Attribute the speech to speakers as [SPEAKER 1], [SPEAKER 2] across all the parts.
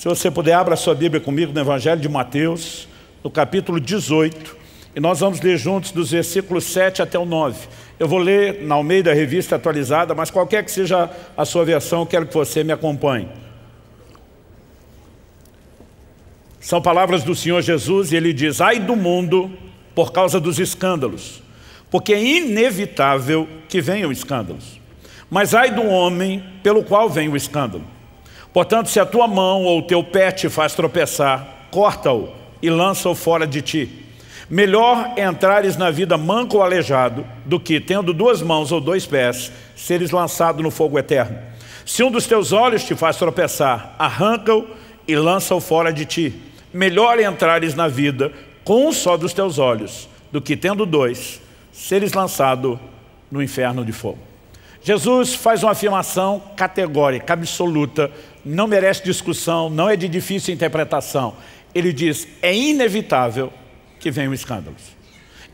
[SPEAKER 1] Se você puder, abra a sua Bíblia comigo no Evangelho de Mateus, no capítulo 18, e nós vamos ler juntos dos versículos 7 até o 9. Eu vou ler na Almeida Revista Atualizada, mas qualquer que seja a sua versão, eu quero que você me acompanhe. São palavras do Senhor Jesus e ele diz: ai do mundo por causa dos escândalos, porque é inevitável que venham escândalos. Mas ai do homem pelo qual vem o escândalo. Portanto, se a tua mão ou o teu pé te faz tropeçar, corta-o e lança-o fora de ti. Melhor é entrares na vida manco ou aleijado do que, tendo duas mãos ou dois pés, seres lançado no fogo eterno. Se um dos teus olhos te faz tropeçar, arranca-o e lança-o fora de ti. Melhor é entrares na vida com um só dos teus olhos do que, tendo dois, seres lançado no inferno de fogo. Jesus faz uma afirmação categórica, absoluta, não merece discussão, não é de difícil interpretação. Ele diz: é inevitável que venham escândalos.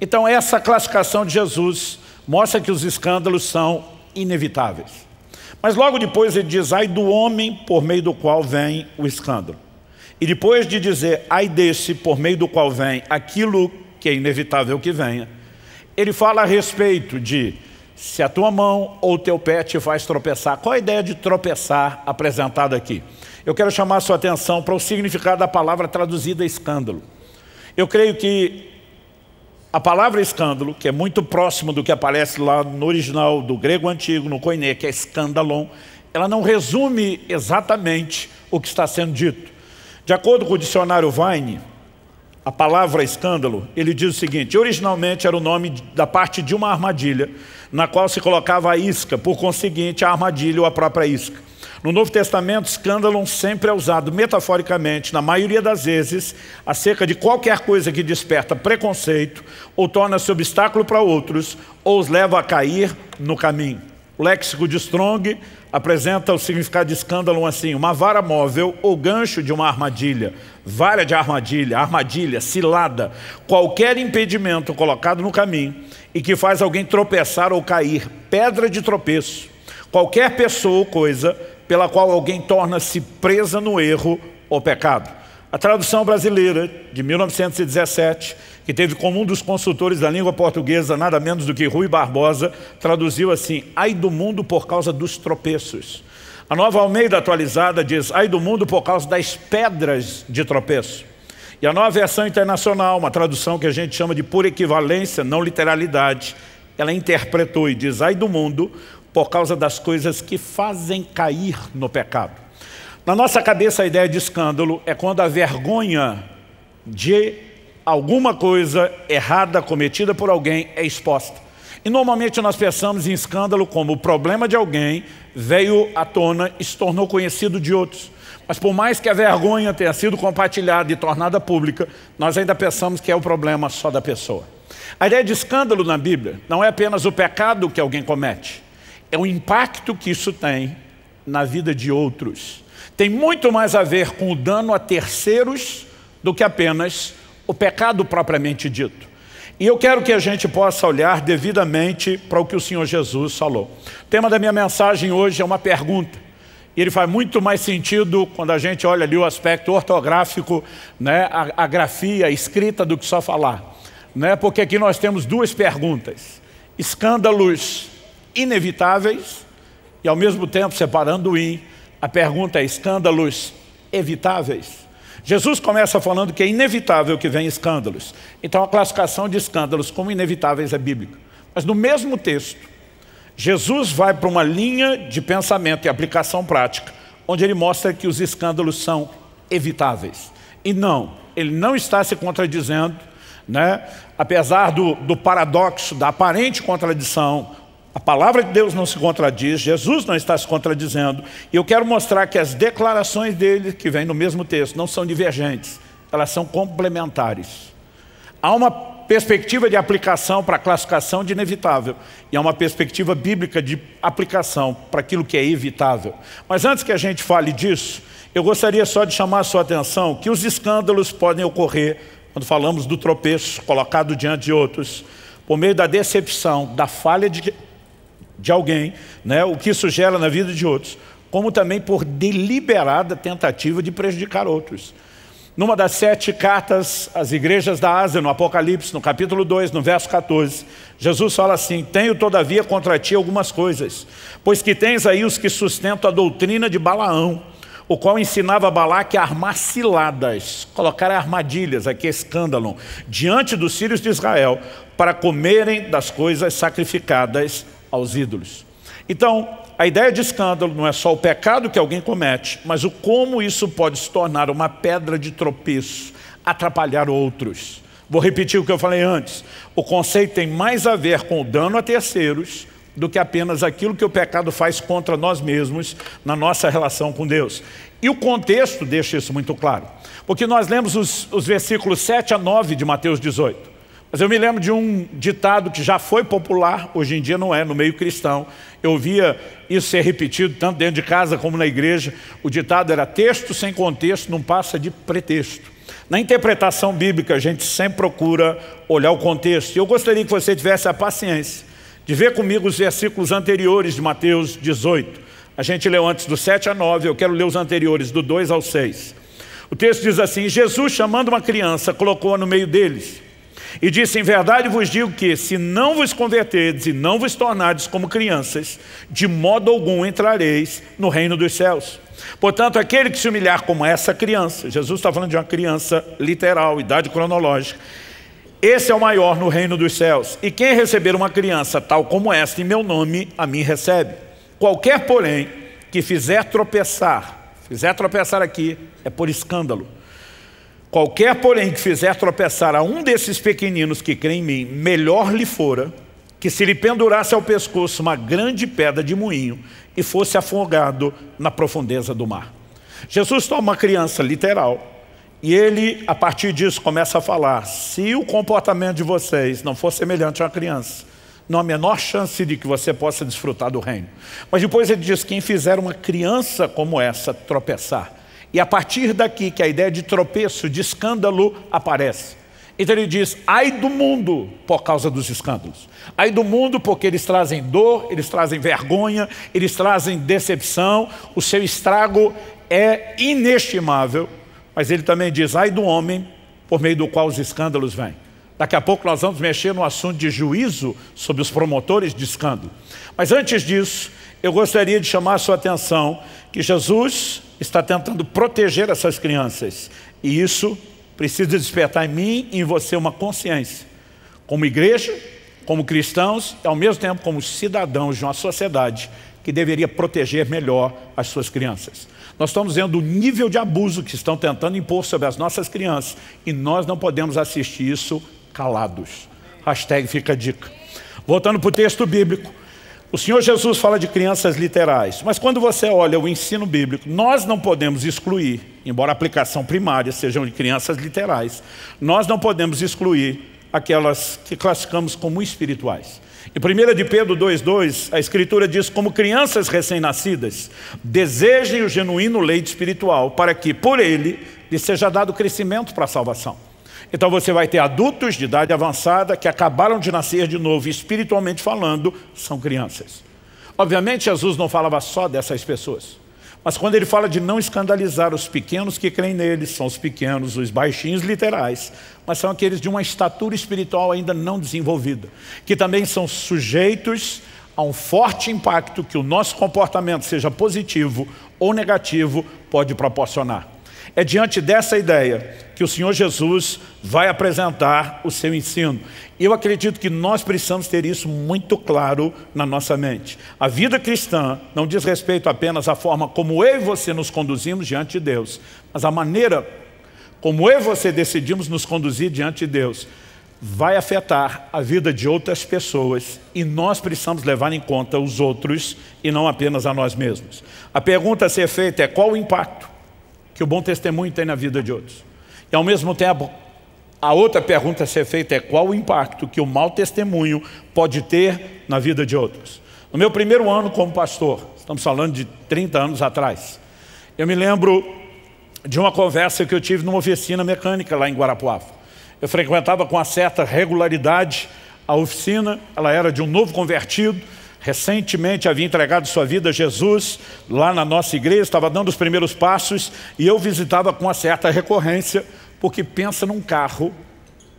[SPEAKER 1] Então essa classificação de Jesus mostra que os escândalos são inevitáveis. Mas logo depois ele diz: ai do homem por meio do qual vem o escândalo. E depois de dizer ai desse por meio do qual vem aquilo que é inevitável que venha, ele fala a respeito de se a tua mão ou o teu pé te faz tropeçar. Qual a ideia de tropeçar apresentada aqui? Eu quero chamar a sua atenção para o significado da palavra traduzida escândalo. Eu creio que a palavra escândalo, que é muito próximo do que aparece lá no original do grego antigo, no koiné, que é escandalon, ela não resume exatamente o que está sendo dito. De acordo com o dicionário Vine, a palavra escândalo, ele diz o seguinte: originalmente era o nome da parte de uma armadilha, na qual se colocava a isca, por conseguinte a armadilha ou a própria isca. No Novo Testamento, escândalo sempre é usado metaforicamente, na maioria das vezes, acerca de qualquer coisa que desperta preconceito, ou torna-se obstáculo para outros, ou os leva a cair no caminho. O léxico de Strong apresenta o significado de escândalo assim: uma vara móvel ou gancho de uma armadilha, vara de armadilha, armadilha, cilada, qualquer impedimento colocado no caminho e que faz alguém tropeçar ou cair, pedra de tropeço, qualquer pessoa ou coisa pela qual alguém torna-se presa no erro ou pecado. A tradução brasileira de 1917, que teve como um dos consultores da língua portuguesa nada menos do que Rui Barbosa, traduziu assim: ai do mundo por causa dos tropeços. A Nova Almeida Atualizada diz: ai do mundo por causa das pedras de tropeço. E a Nova Versão Internacional, uma tradução que a gente chama de pura equivalência, não literalidade, ela interpretou e diz: ai do mundo por causa das coisas que fazem cair no pecado. Na nossa cabeça, a ideia de escândalo é quando a vergonha de alguma coisa errada cometida por alguém é exposta. E normalmente nós pensamos em escândalo como o problema de alguém veio à tona e se tornou conhecido de outros. Mas por mais que a vergonha tenha sido compartilhada e tornada pública, nós ainda pensamos que é o problema só da pessoa. A ideia de escândalo na Bíblia não é apenas o pecado que alguém comete, é o impacto que isso tem na vida de outros. Tem muito mais a ver com o dano a terceiros do que apenas o pecado propriamente dito. E eu quero que a gente possa olhar devidamente para o que o Senhor Jesus falou. O tema da minha mensagem hoje é uma pergunta. E ele faz muito mais sentido quando a gente olha ali o aspecto ortográfico, né, a grafia, a escrita, do que só falar. Né? Porque aqui nós temos duas perguntas: escândalos inevitáveis e, ao mesmo tempo, separando o in, a pergunta é: escândalos evitáveis? Jesus começa falando que é inevitável que venham escândalos. Então a classificação de escândalos como inevitáveis é bíblica. Mas no mesmo texto, Jesus vai para uma linha de pensamento e aplicação prática, onde ele mostra que os escândalos são evitáveis. E não, ele não está se contradizendo, né? Apesar do paradoxo, da aparente contradição. A palavra de Deus não se contradiz, Jesus não está se contradizendo. E eu quero mostrar que as declarações dele, que vêm no mesmo texto, não são divergentes, elas são complementares. Há uma perspectiva de aplicação para a classificação de inevitável e há uma perspectiva bíblica de aplicação para aquilo que é evitável. Mas antes que a gente fale disso, eu gostaria só de chamar a sua atenção que os escândalos podem ocorrer quando falamos do tropeço colocado diante de outros, por meio da decepção, da falha de alguém, né, o que isso gera na vida de outros, como também por deliberada tentativa de prejudicar outros. Numa das 7 cartas às igrejas da Ásia, no Apocalipse, no capítulo 2, no verso 14, Jesus fala assim: tenho todavia contra ti algumas coisas, pois que tens aí os que sustentam a doutrina de Balaão, o qual ensinava Balaque a armar ciladas, colocar armadilhas, aqui escândalo, diante dos filhos de Israel, para comerem das coisas sacrificadas aos ídolos. Então, a ideia de escândalo não é só o pecado que alguém comete, mas o como isso pode se tornar uma pedra de tropeço, atrapalhar outros. Vou repetir o que eu falei antes. O conceito tem mais a ver com o dano a terceiros do que apenas aquilo que o pecado faz contra nós mesmos na nossa relação com Deus. E o contexto deixa isso muito claro. Porque nós lemos os versículos 7 a 9 de Mateus 18. Mas eu me lembro de um ditado que já foi popular, hoje em dia não é, no meio cristão. Eu ouvia isso ser repetido tanto dentro de casa como na igreja. O ditado era: texto sem contexto não passa de pretexto. Na interpretação bíblica a gente sempre procura olhar o contexto. E eu gostaria que você tivesse a paciência de ver comigo os versículos anteriores de Mateus 18. A gente leu antes do 7 a 9, eu quero ler os anteriores, do 2 ao 6. O texto diz assim: Jesus, chamando uma criança, colocou-a no meio deles e disse: em verdade vos digo que, se não vos converterdes e não vos tornardes como crianças, de modo algum entrareis no reino dos céus. Portanto, aquele que se humilhar como essa criança, Jesus está falando de uma criança literal, idade cronológica, esse é o maior no reino dos céus. E quem receber uma criança tal como esta em meu nome, a mim recebe. Qualquer, porém, que fizer tropeçar aqui é por escândalo. Qualquer, porém, que fizer tropeçar a um desses pequeninos que crê em mim, melhor lhe fora que se lhe pendurasse ao pescoço uma grande pedra de moinho e fosse afogado na profundeza do mar. Jesus toma uma criança literal e ele, a partir disso, começa a falar: se o comportamento de vocês não for semelhante a uma criança, não há a menor chance de que você possa desfrutar do reino. Mas depois ele diz: quem fizer uma criança como essa tropeçar. E a partir daqui que a ideia de tropeço, de escândalo aparece. Então ele diz: ai do mundo por causa dos escândalos. Ai do mundo porque eles trazem dor, eles trazem vergonha, eles trazem decepção, o seu estrago é inestimável. Mas ele também diz: ai do homem por meio do qual os escândalos vêm. Daqui a pouco nós vamos mexer no assunto de juízo sobre os promotores de escândalo. Mas antes disso, eu gostaria de chamar a sua atenção que Jesus está tentando proteger essas crianças. E isso precisa despertar em mim e em você uma consciência. Como igreja, como cristãos e ao mesmo tempo como cidadãos de uma sociedade que deveria proteger melhor as suas crianças. Nós estamos vendo o nível de abuso que estão tentando impor sobre as nossas crianças e nós não podemos assistir isso calados. Hashtag fica a dica. Voltando para o texto bíblico, o Senhor Jesus fala de crianças literais, mas quando você olha o ensino bíblico, nós não podemos excluir, embora a aplicação primária sejam de crianças literais, nós não podemos excluir aquelas que classificamos como espirituais. Em 1 de Pedro 2,2, a Escritura diz: como crianças recém-nascidas, desejem o genuíno leite espiritual, para que, por ele, lhe seja dado crescimento para a salvação. Então você vai ter adultos de idade avançada que acabaram de nascer de novo, e espiritualmente falando, são crianças. Obviamente Jesus não falava só dessas pessoas, mas quando ele fala de não escandalizar os pequenos que creem neles, são os pequenos, os baixinhos literais, mas são aqueles de uma estatura espiritual ainda não desenvolvida, que também são sujeitos a um forte impacto que o nosso comportamento, seja positivo ou negativo, pode proporcionar. É diante dessa ideia que o Senhor Jesus vai apresentar o seu ensino. E eu acredito que nós precisamos ter isso muito claro na nossa mente. A vida cristã não diz respeito apenas à forma como eu e você nos conduzimos diante de Deus, mas a maneira como eu e você decidimos nos conduzir diante de Deus vai afetar a vida de outras pessoas e nós precisamos levar em conta os outros e não apenas a nós mesmos. A pergunta a ser feita é: qual o impacto que o bom testemunho tem na vida de outros? E ao mesmo tempo, a outra pergunta a ser feita é: qual o impacto que o mau testemunho pode ter na vida de outros? No meu primeiro ano como pastor, estamos falando de 30 anos atrás, eu me lembro de uma conversa que eu tive numa oficina mecânica lá em Guarapuava. Eu frequentava com uma certa regularidade a oficina, ela era de um novo convertido, recentemente havia entregado sua vida a Jesus lá na nossa igreja, estava dando os primeiros passos e eu visitava com uma certa recorrência, porque pensa num carro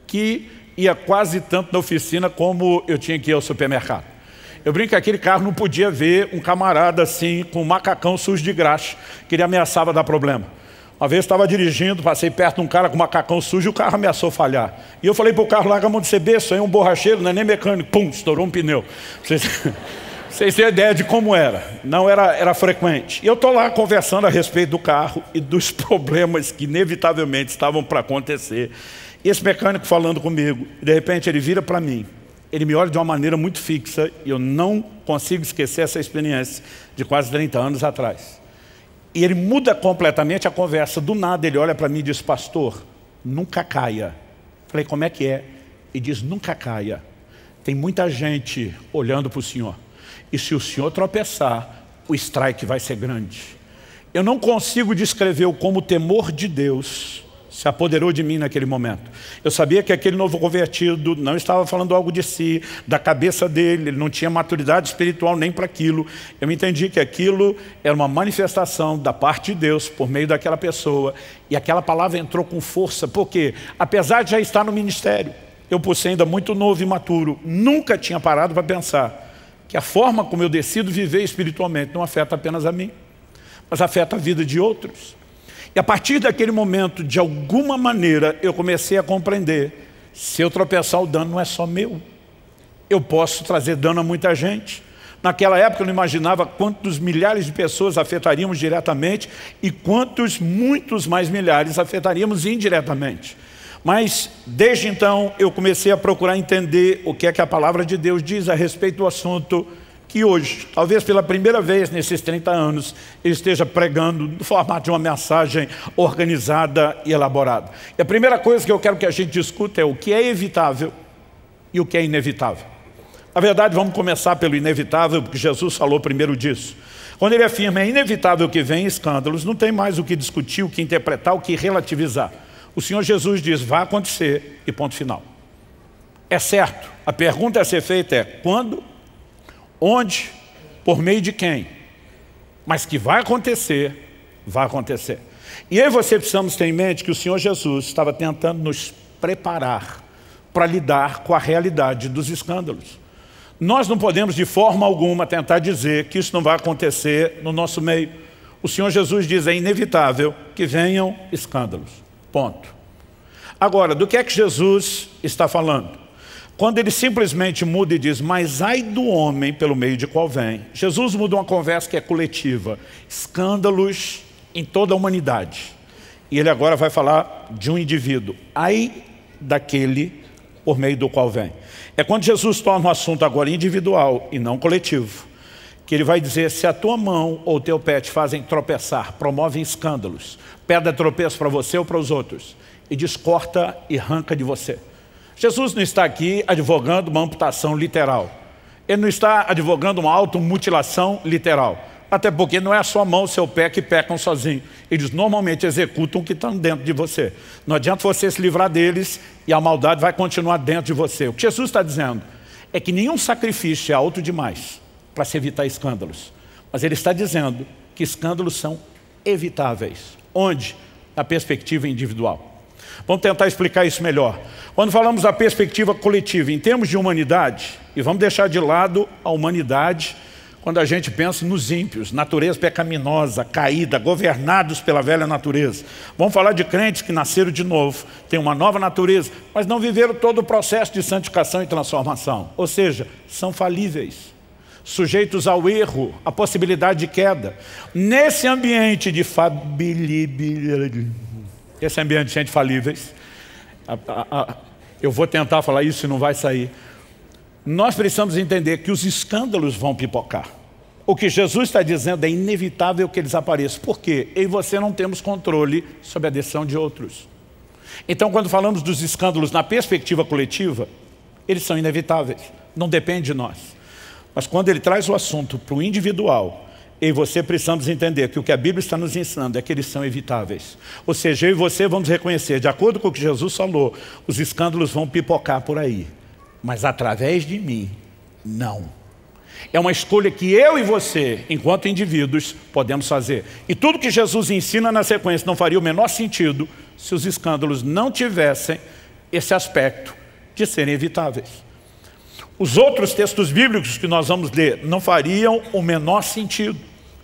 [SPEAKER 1] que ia quase tanto na oficina como eu tinha que ir ao supermercado. Eu brinco que aquele carro não podia ver um camarada assim, com um macacão sujo de graxa, que ele ameaçava dar problema. Uma vez estava dirigindo, passei perto de um cara com um macacão sujo e o carro ameaçou falhar. E eu falei para o carro, larga a mão de ser besta, aí um borracheiro, não é nem mecânico, pum, estourou um pneu. Vocês têm ideia de como era. Não era frequente. E eu estou lá conversando a respeito do carro e dos problemas que inevitavelmente estavam para acontecer. E esse mecânico falando comigo, de repente ele vira para mim, ele me olha de uma maneira muito fixa e eu não consigo esquecer essa experiência de quase 30 anos atrás. E ele muda completamente a conversa. Do nada ele olha para mim e diz, pastor, nunca caia. Falei, como é que é? Ele diz, nunca caia. Tem muita gente olhando para o senhor. E se o senhor tropeçar, o strike vai ser grande. Eu não consigo descrever como o temor de Deus se apoderou de mim naquele momento. Eu sabia que aquele novo convertido não estava falando algo de si, da cabeça dele, ele não tinha maturidade espiritual nem para aquilo. Eu entendi que aquilo era uma manifestação da parte de Deus por meio daquela pessoa. E aquela palavra entrou com força, porque apesar de já estar no ministério, eu por ser ainda muito novo e imaturo, nunca tinha parado para pensar que a forma como eu decido viver espiritualmente não afeta apenas a mim, mas afeta a vida de outros. E a partir daquele momento, de alguma maneira, eu comecei a compreender, se eu tropeçar, o dano não é só meu. Eu posso trazer dano a muita gente. Naquela época eu não imaginava quantos milhares de pessoas afetaríamos diretamente e quantos, muitos mais milhares afetaríamos indiretamente. Mas, desde então, eu comecei a procurar entender o que é que a palavra de Deus diz a respeito do assunto que hoje, talvez pela primeira vez nesses 30 anos, ele esteja pregando no formato de uma mensagem organizada e elaborada. E a primeira coisa que eu quero que a gente discuta é o que é evitável e o que é inevitável. Na verdade, vamos começar pelo inevitável, porque Jesus falou primeiro disso. Quando ele afirma, é inevitável que venham escândalos, não tem mais o que discutir, o que interpretar, o que relativizar. O Senhor Jesus diz, vai acontecer e ponto final. É certo, a pergunta a ser feita é, quando? Onde? Por meio de quem? Mas que vai acontecer, vai acontecer. E eu e você precisamos ter em mente que o Senhor Jesus estava tentando nos preparar para lidar com a realidade dos escândalos. Nós não podemos de forma alguma tentar dizer que isso não vai acontecer no nosso meio. O Senhor Jesus diz, é inevitável que venham escândalos. Ponto. Agora, do que é que Jesus está falando? Quando ele simplesmente muda e diz, mas ai do homem pelo meio de qual vem. Jesus muda uma conversa que é coletiva. Escândalos em toda a humanidade. E ele agora vai falar de um indivíduo. Ai daquele por meio do qual vem. É quando Jesus torna um assunto agora individual e não coletivo. Que ele vai dizer, se a tua mão ou o teu pé te fazem tropeçar, promovem escândalos, pedra tropeço para você ou para os outros, e descorta e arranca de você. Jesus não está aqui advogando uma amputação literal. Ele não está advogando uma automutilação literal. Até porque não é a sua mão, o seu pé que pecam sozinho. Eles normalmente executam o que estão dentro de você. Não adianta você se livrar deles e a maldade vai continuar dentro de você. O que Jesus está dizendo é que nenhum sacrifício é alto demais para se evitar escândalos. Mas ele está dizendo que escândalos são evitáveis. Onde? Na perspectiva individual. Vamos tentar explicar isso melhor. Quando falamos da perspectiva coletiva, em termos de humanidade, e vamos deixar de lado a humanidade, quando a gente pensa nos ímpios, natureza pecaminosa, caída, governados pela velha natureza. Vamos falar de crentes que nasceram de novo, têm uma nova natureza, mas não viveram todo o processo de santificação e transformação. Ou seja, são falíveis, sujeitos ao erro, à possibilidade de queda. Nesse ambiente de esse ambiente de gente falíveis, eu vou tentar falar isso e não vai sair. Nós precisamos entender que os escândalos vão pipocar. O que Jesus está dizendo é inevitável que eles apareçam. Por quê? Eu e você não temos controle sobre a decisão de outros. Então, quando falamos dos escândalos na perspectiva coletiva, eles são inevitáveis, não depende de nós. Mas quando ele traz o assunto para o individual, eu e você precisamos entender que o que a Bíblia está nos ensinando é que eles são evitáveis. Ou seja, eu e você vamos reconhecer, de acordo com o que Jesus falou, os escândalos vão pipocar por aí. Mas através de mim, não. É uma escolha que eu e você, enquanto indivíduos, podemos fazer. E tudo que Jesus ensina na sequência não faria o menor sentido se os escândalos não tivessem esse aspecto de serem evitáveis. Os outros textos bíblicos que nós vamos ler não fariam o menor sentido,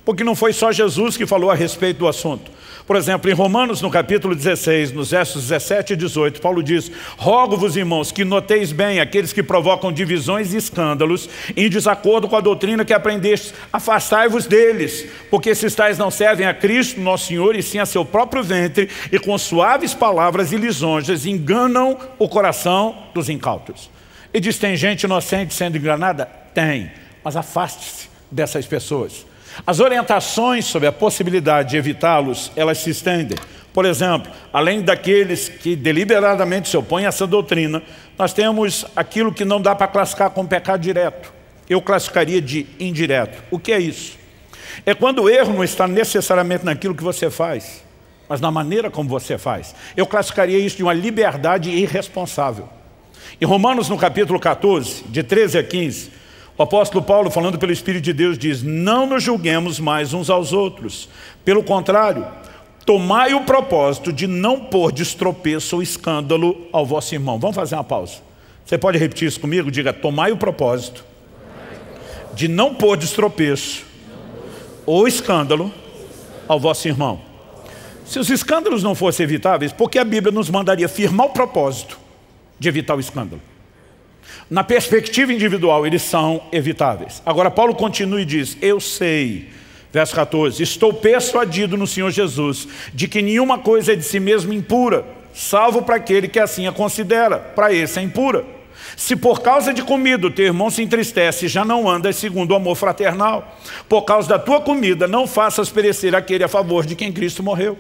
[SPEAKER 1] porque não foi só Jesus que falou a respeito do assunto. Por exemplo, em Romanos, no capítulo 16, nos versos 17 e 18, Paulo diz: rogo-vos, irmãos, que noteis bem aqueles que provocam divisões e escândalos em desacordo com a doutrina que aprendestes. Afastai-vos deles, porque esses tais não servem a Cristo, nosso Senhor, e sim a seu próprio ventre, e com suaves palavras e lisonjas enganam o coração dos incautos. E diz: tem gente inocente sendo enganada? Tem, mas afaste-se dessas pessoas. As orientações sobre a possibilidade de evitá-los, elas se estendem. Por exemplo, além daqueles que deliberadamente se opõem a essa doutrina, nós temos aquilo que não dá para classificar como pecado direto. Eu classificaria de indireto. O que é isso? É quando o erro não está necessariamente naquilo que você faz, mas na maneira como você faz. Eu classificaria isso de uma liberdade irresponsável. Em Romanos, no capítulo 14, de 13 a 15, o apóstolo Paulo, falando pelo Espírito de Deus, diz: não nos julguemos mais uns aos outros. Pelo contrário, tomai o propósito de não pôr de tropeço ou escândalo ao vosso irmão. Vamos fazer uma pausa. Você pode repetir isso comigo? Diga: tomai o propósito de não pôr de tropeço ou escândalo ao vosso irmão. Se os escândalos não fossem evitáveis, por que a Bíblia nos mandaria firmar o propósito de evitar o escândalo? Na perspectiva individual, eles são evitáveis. Agora, Paulo continua e diz: eu sei, verso 14, estou persuadido no Senhor Jesus de que nenhuma coisa é de si mesmo impura, salvo para aquele que assim a considera, para esse é impura. Se por causa de comida o teu irmão se entristece, já não andas segundo o amor fraternal. Por causa da tua comida, não faças perecer aquele a favor de quem Cristo morreu.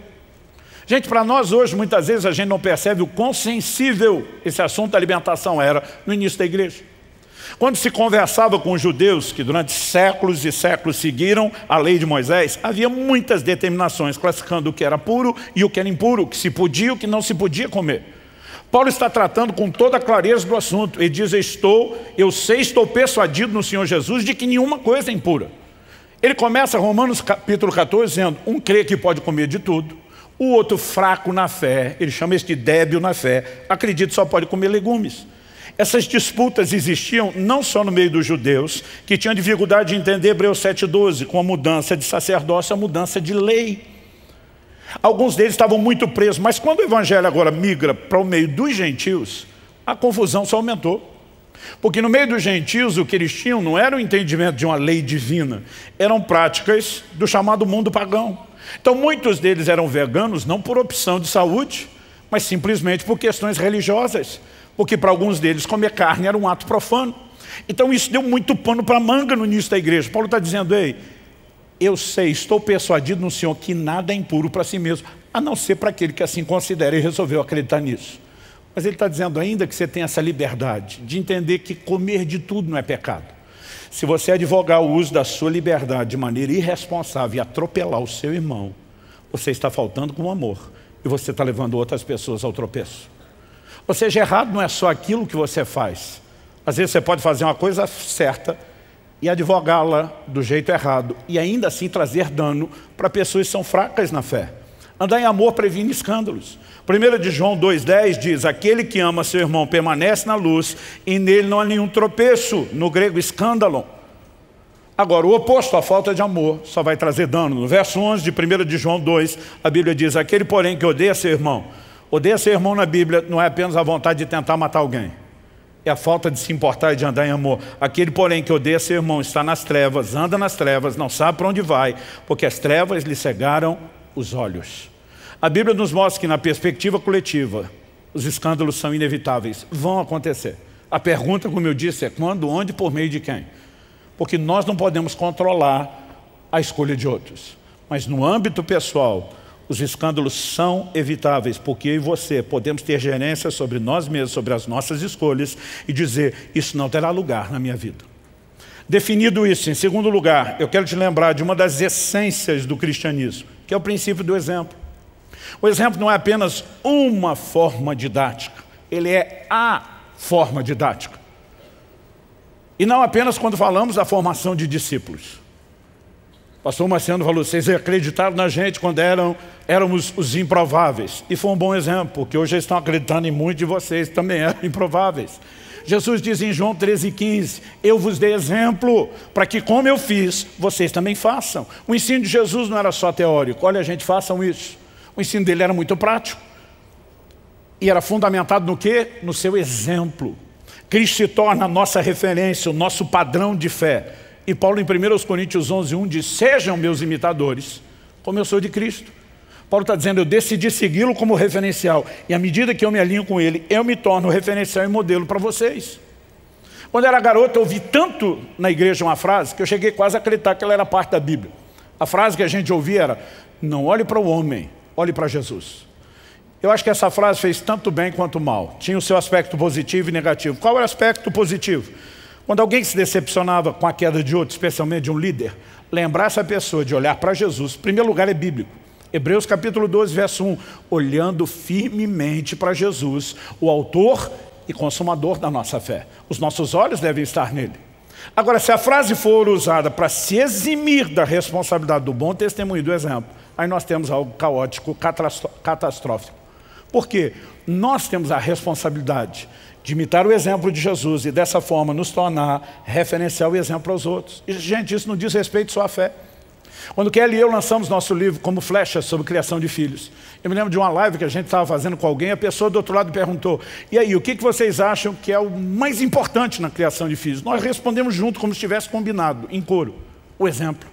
[SPEAKER 1] Gente, para nós hoje, muitas vezes a gente não percebe o quão sensível esse assunto da alimentação era no início da igreja. Quando se conversava com os judeus, que durante séculos e séculos seguiram a lei de Moisés, havia muitas determinações classificando o que era puro e o que era impuro, o que se podia e o que não se podia comer. Paulo está tratando com toda a clareza do assunto. Ele diz: estou persuadido no Senhor Jesus de que nenhuma coisa é impura. Ele começa Romanos capítulo 14 dizendo: um crê que pode comer de tudo. O outro, fraco na fé, ele chama isso de débil na fé, acredita que só pode comer legumes. Essas disputas existiam não só no meio dos judeus, que tinham dificuldade de entender Hebreus 7,12, com a mudança de sacerdócio, a mudança de lei. Alguns deles estavam muito presos, mas quando o evangelho agora migra para o meio dos gentios, a confusão só aumentou. Porque no meio dos gentios o que eles tinham não era o entendimento de uma lei divina, eram práticas do chamado mundo pagão. Então muitos deles eram veganos não por opção de saúde, mas simplesmente por questões religiosas, porque para alguns deles comer carne era um ato profano. Então isso deu muito pano para manga no início da igreja. Paulo está dizendo: ei, eu sei, estou persuadido no Senhor que nada é impuro para si mesmo, a não ser para aquele que assim considera e resolveu acreditar nisso. Mas ele está dizendo ainda que você tem essa liberdade de entender que comer de tudo não é pecado. Se você advogar o uso da sua liberdade de maneira irresponsável e atropelar o seu irmão, você está faltando com amor e você está levando outras pessoas ao tropeço. Ou seja, errado não é só aquilo que você faz. Às vezes você pode fazer uma coisa certa e advogá-la do jeito errado e ainda assim trazer dano para pessoas que são fracas na fé. Andar em amor previne escândalos. 1 de João 2,10 diz: aquele que ama seu irmão permanece na luz e nele não há nenhum tropeço, no grego escândalo. Agora, o oposto, a falta de amor, só vai trazer dano. No verso 11 de 1 de João 2, a Bíblia diz: aquele porém que odeia seu irmão. Odeia seu irmão na Bíblia não é apenas a vontade de tentar matar alguém, é a falta de se importar e de andar em amor. Aquele porém que odeia seu irmão está nas trevas, anda nas trevas, não sabe para onde vai, porque as trevas lhe cegaram os olhos. A Bíblia nos mostra que na perspectiva coletiva, os escândalos são inevitáveis, vão acontecer. A pergunta, como eu disse, é quando, onde, por meio de quem? Porque nós não podemos controlar a escolha de outros. Mas no âmbito pessoal, os escândalos são evitáveis, porque eu e você podemos ter gerência sobre nós mesmos, sobre as nossas escolhas e dizer: isso não terá lugar na minha vida. Definido isso, em segundo lugar, eu quero te lembrar de uma das essências do cristianismo, que é o princípio do exemplo. O exemplo não é apenas uma forma didática, ele é a forma didática. E não apenas quando falamos da formação de discípulos. O pastor Marciano falou, vocês acreditaram na gente quando éramos os improváveis. E foi um bom exemplo, porque hoje eles estão acreditando em muitos de vocês que também eram improváveis. Jesus diz em João 13,15, eu vos dei exemplo para que como eu fiz, vocês também façam. O ensino de Jesus não era só teórico, olha gente, façam isso. O ensino dele era muito prático. E era fundamentado no quê? No seu exemplo. Cristo se torna a nossa referência, o nosso padrão de fé. E Paulo em 1 Coríntios 11:1 diz, sejam meus imitadores, como eu sou de Cristo. Paulo está dizendo, eu decidi segui-lo como referencial. E à medida que eu me alinho com ele, eu me torno referencial e modelo para vocês. Quando eu era garoto, eu ouvi tanto na igreja uma frase, que eu cheguei quase a acreditar que ela era parte da Bíblia. A frase que a gente ouvia era, não olhe para o homem, olhe para Jesus. Eu acho que essa frase fez tanto bem quanto mal. Tinha o seu aspecto positivo e negativo. Qual era o aspecto positivo? Quando alguém se decepcionava com a queda de outro, especialmente de um líder, lembrar essa pessoa de olhar para Jesus, em primeiro lugar é bíblico. Hebreus capítulo 12, verso 1, olhando firmemente para Jesus, o autor e consumador da nossa fé. Os nossos olhos devem estar nele. Agora, se a frase for usada para se eximir da responsabilidade do bom testemunho e do exemplo, aí nós temos algo caótico, catastrófico. Por quê? Nós temos a responsabilidade de imitar o exemplo de Jesus e dessa forma nos tornar referencial e exemplo aos outros. E, gente, isso não diz respeito só à fé. Quando Kelly e eu lançamos nosso livro Como Flechas sobre criação de filhos, eu me lembro de uma live que a gente estava fazendo com alguém, a pessoa do outro lado perguntou, e aí, o que vocês acham que é o mais importante na criação de filhos? Nós respondemos junto, como se tivesse combinado, em coro, o exemplo.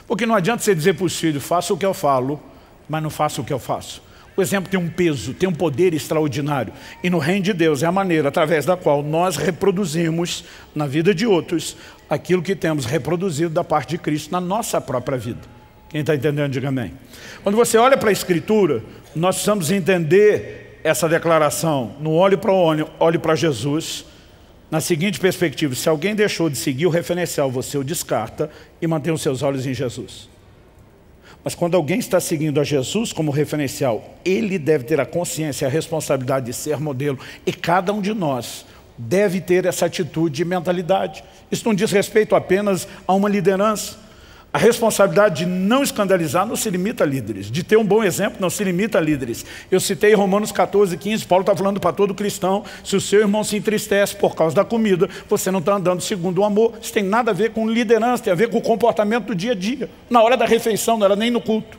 [SPEAKER 1] Porque não adianta você dizer para os filhos, faça o que eu falo, mas não faça o que eu faço. O exemplo tem um peso, tem um poder extraordinário. E no reino de Deus é a maneira através da qual nós reproduzimos na vida de outros aquilo que temos reproduzido da parte de Cristo na nossa própria vida. Quem está entendendo, diga amém. Quando você olha para a Escritura, nós precisamos entender essa declaração. Não olhe para o homem, olhe para Jesus. Na seguinte perspectiva, se alguém deixou de seguir o referencial, você o descarta e mantém os seus olhos em Jesus. Mas quando alguém está seguindo a Jesus como referencial, ele deve ter a consciência e a responsabilidade de ser modelo. E cada um de nós deve ter essa atitude e mentalidade. Isso não diz respeito apenas a uma liderança. A responsabilidade de não escandalizar não se limita a líderes. De ter um bom exemplo não se limita a líderes. Eu citei Romanos 14:15, Paulo está falando para todo cristão, se o seu irmão se entristece por causa da comida, você não está andando segundo o amor. Isso tem nada a ver com liderança, tem a ver com o comportamento do dia a dia. Na hora da refeição, não era nem no culto.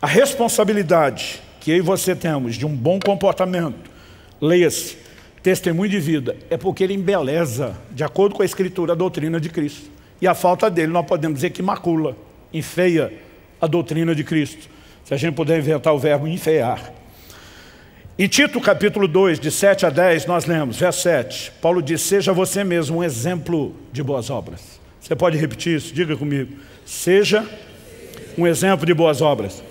[SPEAKER 1] A responsabilidade que eu e você temos de um bom comportamento, leia-se, testemunho de vida, é porque ele embeleza, de acordo com a Escritura, a doutrina de Cristo. E a falta dele, nós podemos dizer que macula, enfeia a doutrina de Cristo. Se a gente puder inventar o verbo enfeiar. Em Tito capítulo 2, de 7 a 10, nós lemos, verso 7. Paulo diz, seja você mesmo um exemplo de boas obras. Você pode repetir isso? Diga comigo. Seja um exemplo de boas obras.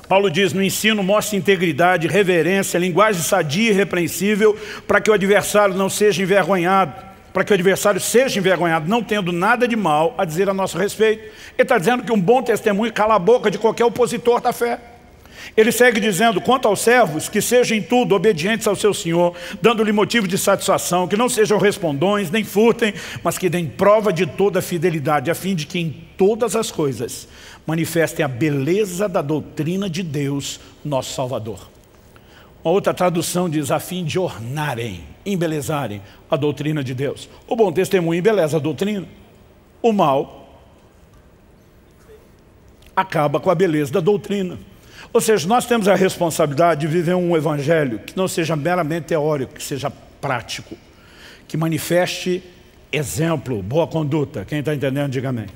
[SPEAKER 1] Paulo diz, no ensino mostre integridade, reverência, linguagem sadia e irrepreensível, para que o adversário não seja envergonhado. Para que o adversário seja envergonhado, não tendo nada de mal a dizer a nosso respeito. Ele está dizendo que um bom testemunho cala a boca de qualquer opositor da fé. Ele segue dizendo, quanto aos servos, que sejam em tudo obedientes ao seu Senhor, dando-lhe motivo de satisfação, que não sejam respondões, nem furtem, mas que deem prova de toda a fidelidade, a fim de que em todas as coisas manifestem a beleza da doutrina de Deus, nosso Salvador. Uma outra tradução diz, a fim de ornarem, embelezarem a doutrina de Deus. O bom testemunho embeleza a doutrina. O mal acaba com a beleza da doutrina. Ou seja, nós temos a responsabilidade de viver um evangelho que não seja meramente teórico, que seja prático, que manifeste exemplo, boa conduta. Quem está entendendo, diga amém.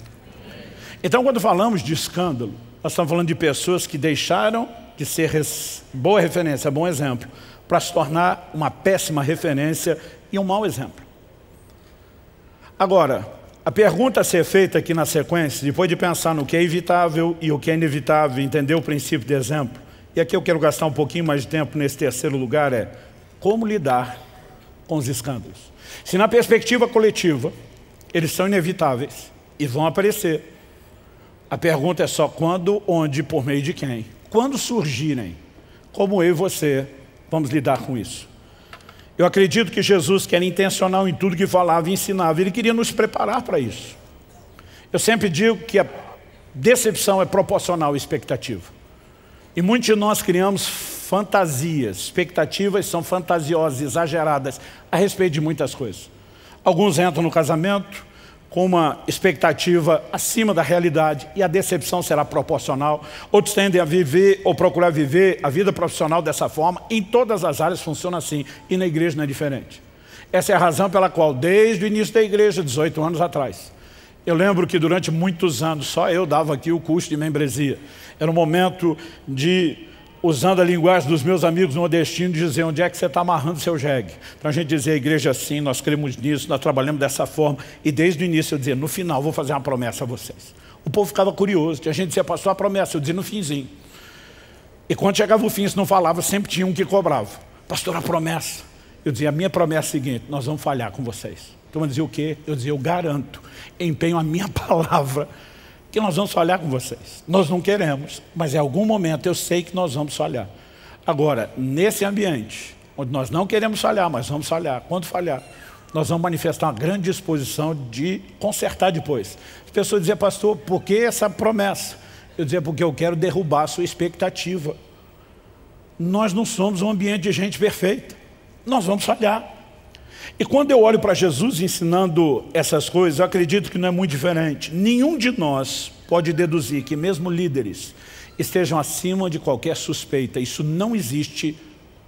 [SPEAKER 1] Então, quando falamos de escândalo, nós estamos falando de pessoas que deixaram de ser boa referência, bom exemplo, para se tornar uma péssima referência e um mau exemplo. Agora, a pergunta a ser feita aqui na sequência, depois de pensar no que é evitável e o que é inevitável, entender o princípio de exemplo, e aqui eu quero gastar um pouquinho mais de tempo nesse terceiro lugar, é como lidar com os escândalos. Se na perspectiva coletiva, eles são inevitáveis e vão aparecer, a pergunta é só quando, onde, por meio de quem? Quando surgirem, como eu e você vamos lidar com isso? Eu acredito que Jesus, que era intencional em tudo que falava e ensinava, Ele queria nos preparar para isso. Eu sempre digo que a decepção é proporcional à expectativa. E muitos de nós criamos fantasias, expectativas são fantasiosas, exageradas, a respeito de muitas coisas. Alguns entram no casamento com uma expectativa acima da realidade e a decepção será proporcional. Outros tendem a viver ou procurar viver a vida profissional dessa forma. Em todas as áreas funciona assim e na igreja não é diferente. Essa é a razão pela qual, desde o início da igreja, 18 anos atrás, eu lembro que durante muitos anos só eu dava aqui o curso de membresia. Era um momento de, usando a linguagem dos meus amigos nordestinos, dizer onde é que você está amarrando seu jegue. Então a gente dizia, a igreja assim, nós cremos nisso, nós trabalhamos dessa forma. E desde o início eu dizia, no final vou fazer uma promessa a vocês. O povo ficava curioso, a gente dizia, pastor, a promessa, eu dizia no finzinho. E quando chegava o fim, se não falava, sempre tinha um que cobrava. Pastor, a promessa. Eu dizia, a minha promessa é a seguinte, nós vamos falhar com vocês. Então eu dizia o quê? Eu dizia, eu garanto, empenho a minha palavra, que nós vamos falhar com vocês. Nós não queremos, mas em algum momento eu sei que nós vamos falhar. Agora, nesse ambiente, onde nós não queremos falhar, mas vamos falhar, quando falhar, nós vamos manifestar uma grande disposição de consertar depois. As pessoas diziam, pastor, por que essa promessa? Eu dizia, porque eu quero derrubar a sua expectativa. Nós não somos um ambiente de gente perfeita. Nós vamos falhar. E quando eu olho para Jesus ensinando essas coisas, eu acredito que não é muito diferente. Nenhum de nós pode deduzir que mesmo líderes estejam acima de qualquer suspeita. Isso não existe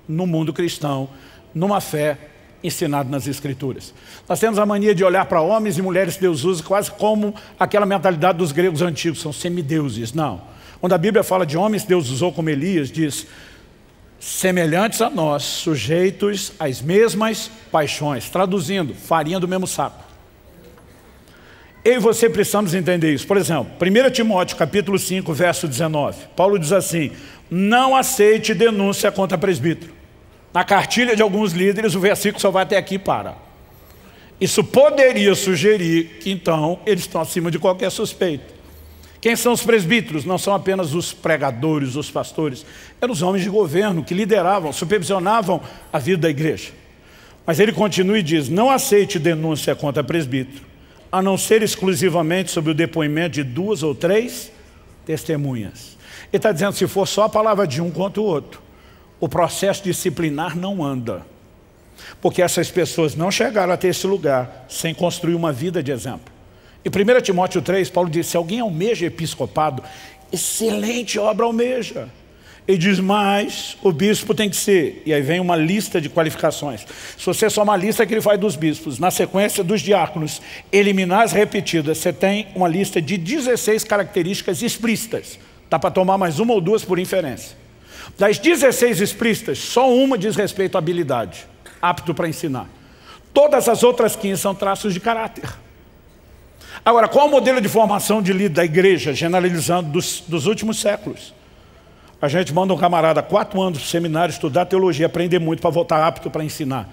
[SPEAKER 1] no mundo cristão, numa fé ensinada nas Escrituras. Nós temos a mania de olhar para homens e mulheres que Deus usa quase como aquela mentalidade dos gregos antigos, são semideuses. Não. Quando a Bíblia fala de homens que Deus usou como Elias, diz, semelhantes a nós, sujeitos às mesmas paixões. Traduzindo, farinha do mesmo saco. Eu e você precisamos entender isso. Por exemplo, 1 Timóteo capítulo 5, verso 19. Paulo diz assim, não aceite denúncia contra presbítero. Na cartilha de alguns líderes, o versículo só vai até aqui e para. Isso poderia sugerir que então eles estão acima de qualquer suspeita. Quem são os presbíteros? Não são apenas os pregadores, os pastores. Eram os homens de governo que lideravam, supervisionavam a vida da igreja. Mas ele continua e diz, não aceite denúncia contra presbítero, a não ser exclusivamente sobre o depoimento de 2 ou 3 testemunhas. Ele está dizendo, se for só a palavra de um contra o outro, o processo disciplinar não anda. Porque essas pessoas não chegaram até esse lugar sem construir uma vida de exemplo. Em 1 Timóteo 3, Paulo diz, se alguém almeja episcopado, excelente obra almeja. Ele diz, mas o bispo tem que ser, e aí vem uma lista de qualificações. Se você somar a lista que ele faz dos bispos, na sequência dos diáconos, eliminar as repetidas, você tem uma lista de 16 características explícitas. Dá para tomar mais uma ou duas por inferência. Das 16 explícitas, só uma diz respeito à habilidade, apto para ensinar. Todas as outras 15 são traços de caráter. Agora, qual é o modelo de formação de líder da igreja, generalizando dos últimos séculos? A gente manda um camarada 4 anos para o seminário estudar teologia, aprender muito para voltar apto para ensinar.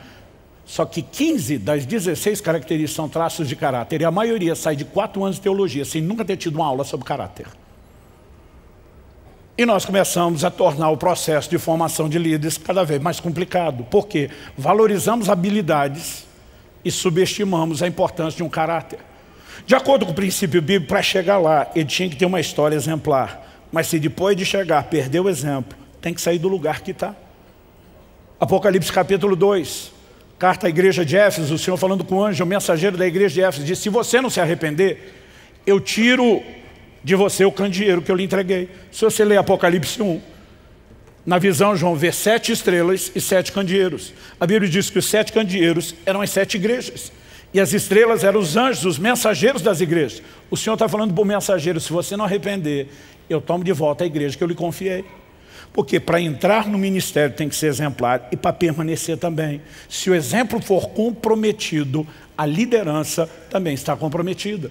[SPEAKER 1] Só que 15 das 16 características são traços de caráter, e a maioria sai de 4 anos de teologia, sem nunca ter tido uma aula sobre caráter. E nós começamos a tornar o processo de formação de líderes cada vez mais complicado. Por quê? Valorizamos habilidades e subestimamos a importância de um caráter. De acordo com o princípio bíblico, para chegar lá, ele tinha que ter uma história exemplar. Mas se depois de chegar, perder o exemplo, tem que sair do lugar que está. Apocalipse capítulo 2, carta à igreja de Éfeso, o Senhor falando com o anjo, o mensageiro da igreja de Éfeso, disse, se você não se arrepender, eu tiro de você o candeeiro que eu lhe entreguei. Se você ler Apocalipse 1, na visão João vê 7 estrelas e 7 candeeiros. A Bíblia diz que os 7 candeeiros eram as 7 igrejas. E as estrelas eram os anjos, os mensageiros das igrejas. O Senhor está falando para o mensageiro, se você não arrepender, eu tomo de volta a igreja que eu lhe confiei. Porque para entrar no ministério tem que ser exemplar e para permanecer também. Se o exemplo for comprometido, a liderança também está comprometida.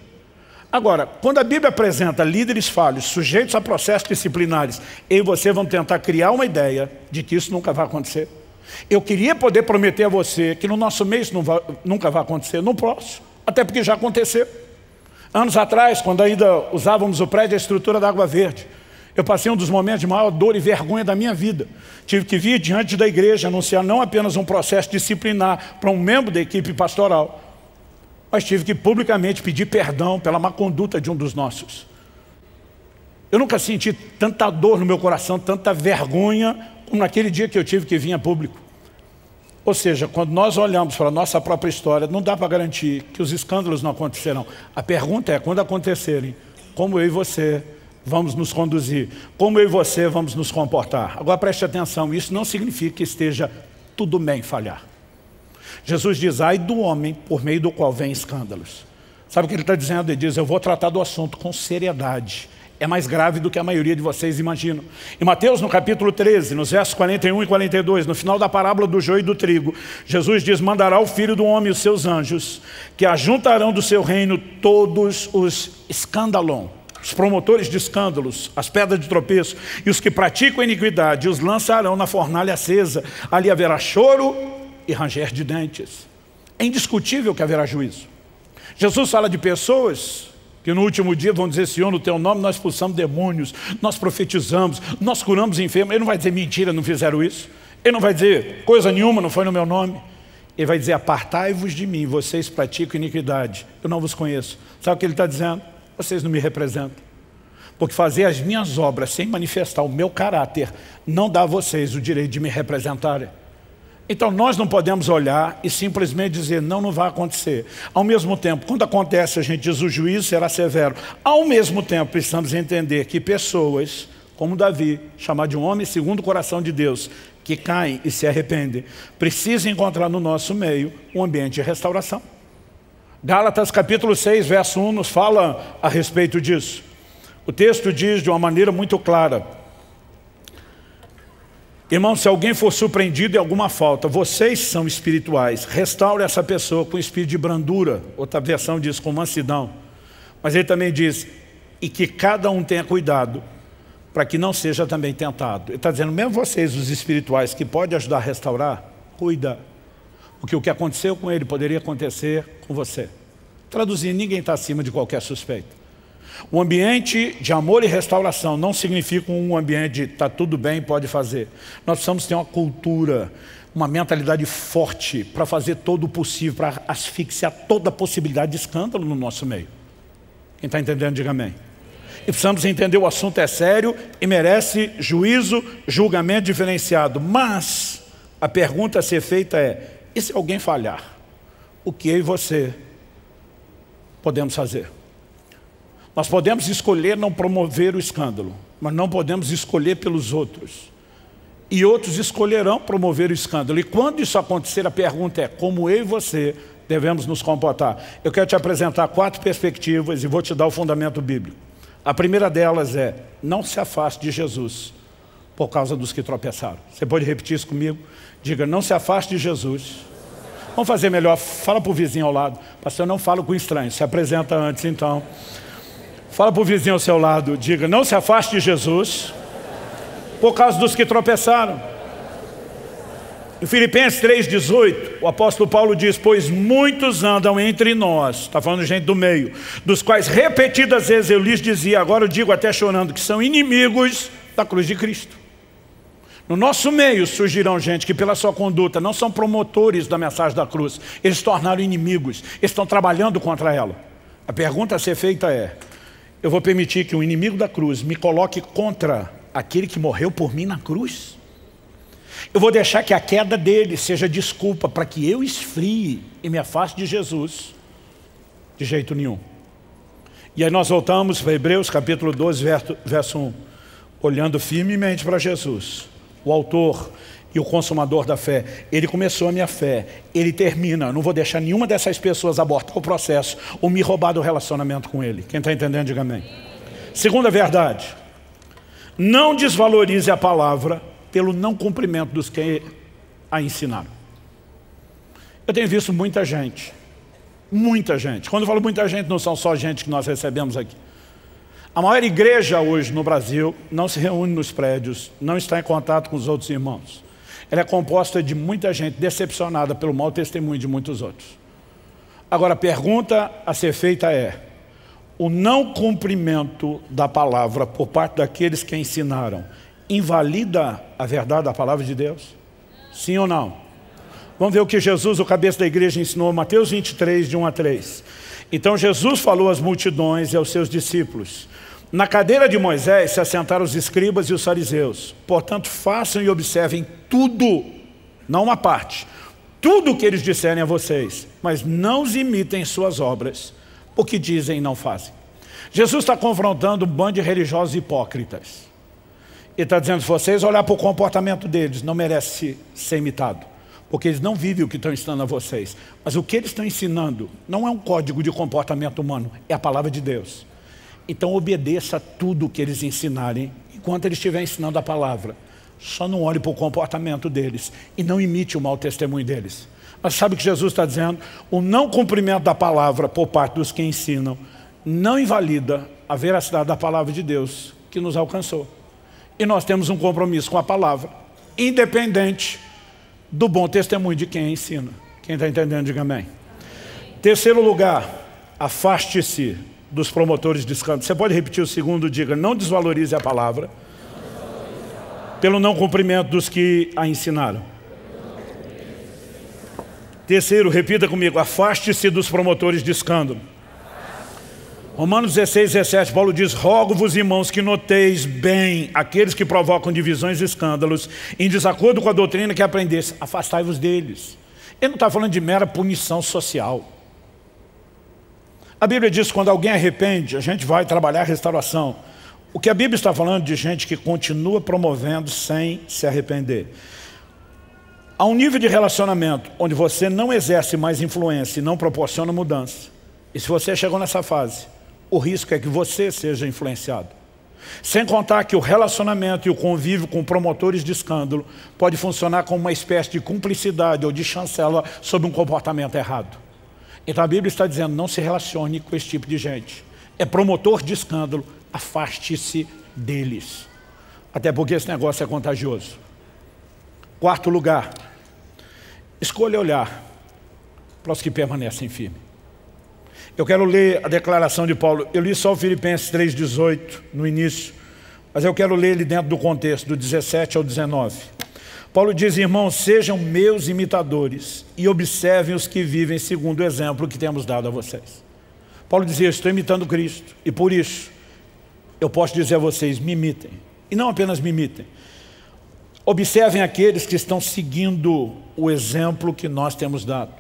[SPEAKER 1] Agora, quando a Bíblia apresenta líderes falhos, sujeitos a processos disciplinares, eu e você vamos tentar criar uma ideia de que isso nunca vai acontecer. Eu queria poder prometer a você que no nosso meio isso nunca vai acontecer, não posso, até porque já aconteceu. Anos atrás, quando ainda usávamos o prédio e a estrutura da Água Verde, Eu passei um dos momentos de maior dor e vergonha da minha vida. Tive que vir diante da igreja anunciar não apenas um processo disciplinar para um membro da equipe pastoral, mas tive que publicamente pedir perdão pela má conduta de um dos nossos. Eu nunca senti tanta dor no meu coração, tanta vergonha, como naquele dia que eu tive que vir a público. Ou seja, quando nós olhamos para a nossa própria história, não dá para garantir que os escândalos não acontecerão. A pergunta é, quando acontecerem, como eu e você vamos nos conduzir? Como eu e você vamos nos comportar? Agora preste atenção, isso não significa que esteja tudo bem falhar. Jesus diz, ai do homem por meio do qual vem escândalos. Sabe o que ele está dizendo? Ele diz, eu vou tratar do assunto com seriedade. É mais grave do que a maioria de vocês imaginam. Em Mateus, no capítulo 13, nos versos 41 e 42, no final da parábola do joio e do trigo, Jesus diz, mandará o Filho do Homem e os seus anjos, que ajuntarão do seu reino todos os escândalon, os promotores de escândalos, as pedras de tropeço, e os que praticam a iniquidade, os lançarão na fornalha acesa. Ali haverá choro e ranger de dentes. É indiscutível que haverá juízo. Jesus fala de pessoas que no último dia vão dizer, Senhor, no teu nome nós expulsamos demônios, nós profetizamos, nós curamos enfermos. Ele não vai dizer mentira, não fizeram isso. Ele não vai dizer coisa nenhuma, não foi no meu nome. Ele vai dizer, apartai-vos de mim, vocês praticam iniquidade, eu não vos conheço. Sabe o que ele está dizendo? Vocês não me representam. Porque fazer as minhas obras sem manifestar o meu caráter não dá a vocês o direito de me representarem. Então nós não podemos olhar e simplesmente dizer, não, não vai acontecer. Ao mesmo tempo, quando acontece, a gente diz, o juízo será severo. Ao mesmo tempo, precisamos entender que pessoas, como Davi, chamado de um homem segundo o coração de Deus, que caem e se arrependem, precisam encontrar no nosso meio um ambiente de restauração. Gálatas capítulo 6, verso 1, nos fala a respeito disso. O texto diz de uma maneira muito clara, irmão, se alguém for surpreendido em alguma falta, vocês são espirituais, restaure essa pessoa com espírito de brandura. Outra versão diz com mansidão. Mas ele também diz, e que cada um tenha cuidado, para que não seja também tentado. Ele está dizendo, mesmo vocês, os espirituais, que podem ajudar a restaurar, cuida. Porque o que aconteceu com ele poderia acontecer com você. Traduzindo, ninguém está acima de qualquer suspeito. O ambiente de amor e restauração não significa um ambiente de está tudo bem, pode fazer. Nós precisamos ter uma cultura, uma mentalidade forte para fazer todo o possível, para asfixiar toda a possibilidade de escândalo no nosso meio. Quem está entendendo, diga amém. E precisamos entender o assunto é sério e merece juízo, julgamento diferenciado. Mas a pergunta a ser feita é, e se alguém falhar? O que eu e você podemos fazer? Nós podemos escolher não promover o escândalo, mas não podemos escolher pelos outros. E outros escolherão promover o escândalo. E quando isso acontecer, a pergunta é, como eu e você devemos nos comportar? Eu quero te apresentar 4 perspectivas e vou te dar o fundamento bíblico. A primeira delas é, não se afaste de Jesus por causa dos que tropeçaram. Você pode repetir isso comigo? Diga, não se afaste de Jesus. Vamos fazer melhor, fala para o vizinho ao lado. Pastor, eu não falo com estranho, se apresenta antes então. Fala para o vizinho ao seu lado, diga, não se afaste de Jesus por causa dos que tropeçaram. Em Filipenses 3,18, o apóstolo Paulo diz, pois muitos andam entre nós, está falando de gente do meio, dos quais repetidas vezes eu lhes dizia, agora eu digo até chorando, que são inimigos da cruz de Cristo. No nosso meio surgirão gente que pela sua conduta não são promotores da mensagem da cruz, eles se tornaram inimigos, eles estão trabalhando contra ela. A pergunta a ser feita é, eu vou permitir que um inimigo da cruz me coloque contra aquele que morreu por mim na cruz? Eu vou deixar que a queda dele seja desculpa para que eu esfrie e me afaste de Jesus? De jeito nenhum. E aí nós voltamos para Hebreus capítulo 12, verso 1. Olhando firmemente para Jesus, o autor e o consumador da fé. Ele começou a minha fé, ele termina. Eu não vou deixar nenhuma dessas pessoas abortar o processo ou me roubar do relacionamento com ele. Quem está entendendo, diga amém. Segunda verdade, não desvalorize a palavra pelo não cumprimento dos que a ensinaram. Eu tenho visto muita gente. Quando eu falo muita gente, não são só gente que nós recebemos aqui. A maior igreja hoje no Brasil não se reúne nos prédios, não está em contato com os outros irmãos. Ela é composta de muita gente decepcionada pelo mau testemunho de muitos outros. Agora a pergunta a ser feita é, o não cumprimento da palavra por parte daqueles que a ensinaram invalida a verdade da palavra de Deus? Sim ou não? Vamos ver o que Jesus, o cabeça da igreja, ensinou. Mateus 23, de 1 a 3. Então Jesus falou às multidões e aos seus discípulos: na cadeira de Moisés se assentaram os escribas e os fariseus. Portanto, façam e observem tudo, não uma parte, tudo o que eles disserem a vocês, mas não os imitem em suas obras, porque dizem e não fazem. Jesus está confrontando um bando de religiosos hipócritas. Ele está dizendo: se vocês olharem para o comportamento deles, não merece ser imitado, porque eles não vivem o que estão ensinando a vocês. Mas o que eles estão ensinando não é um código de comportamento humano, é a palavra de Deus. Então obedeça a tudo o que eles ensinarem, enquanto eles estiverem ensinando a palavra. Só não olhe para o comportamento deles e não imite o mau testemunho deles. Mas sabe o que Jesus está dizendo? O não cumprimento da palavra por parte dos que ensinam não invalida a veracidade da palavra de Deus que nos alcançou. E nós temos um compromisso com a palavra, independente do bom testemunho de quem ensina. Quem está entendendo, diga amém. Terceiro lugar, afaste-se dos promotores de escândalo. Você pode repetir o segundo, diga: não desvalorize a palavra pelo não cumprimento dos que a ensinaram. Terceiro, repita comigo: afaste-se dos promotores de escândalo. Romanos 16, 17, Paulo diz: rogo-vos, irmãos, que noteis bem aqueles que provocam divisões e escândalos, em desacordo com a doutrina que aprendesse, afastai-vos deles. Ele não está falando de mera punição social. A Bíblia diz que quando alguém arrepende, a gente vai trabalhar a restauração. O que a Bíblia está falando de gente que continua promovendo sem se arrepender. Há um nível de relacionamento onde você não exerce mais influência e não proporciona mudança. E se você chegou nessa fase, o risco é que você seja influenciado. Sem contar que o relacionamento e o convívio com promotores de escândalo pode funcionar como uma espécie de cumplicidade ou de chancela sobre um comportamento errado. Então a Bíblia está dizendo: não se relacione com esse tipo de gente. É promotor de escândalo, afaste-se deles. Até porque esse negócio é contagioso. Quarto lugar, escolha olhar para os que permanecem firmes. Eu quero ler a declaração de Paulo. Eu li só o Filipenses 3,18 no início, mas eu quero ler ele dentro do contexto, do 17 ao 19. Paulo diz: irmãos, sejam meus imitadores e observem os que vivem segundo o exemplo que temos dado a vocês. Paulo dizia: eu estou imitando Cristo, e por isso eu posso dizer a vocês: me imitem. E não apenas me imitem. Observem aqueles que estão seguindo o exemplo que nós temos dado.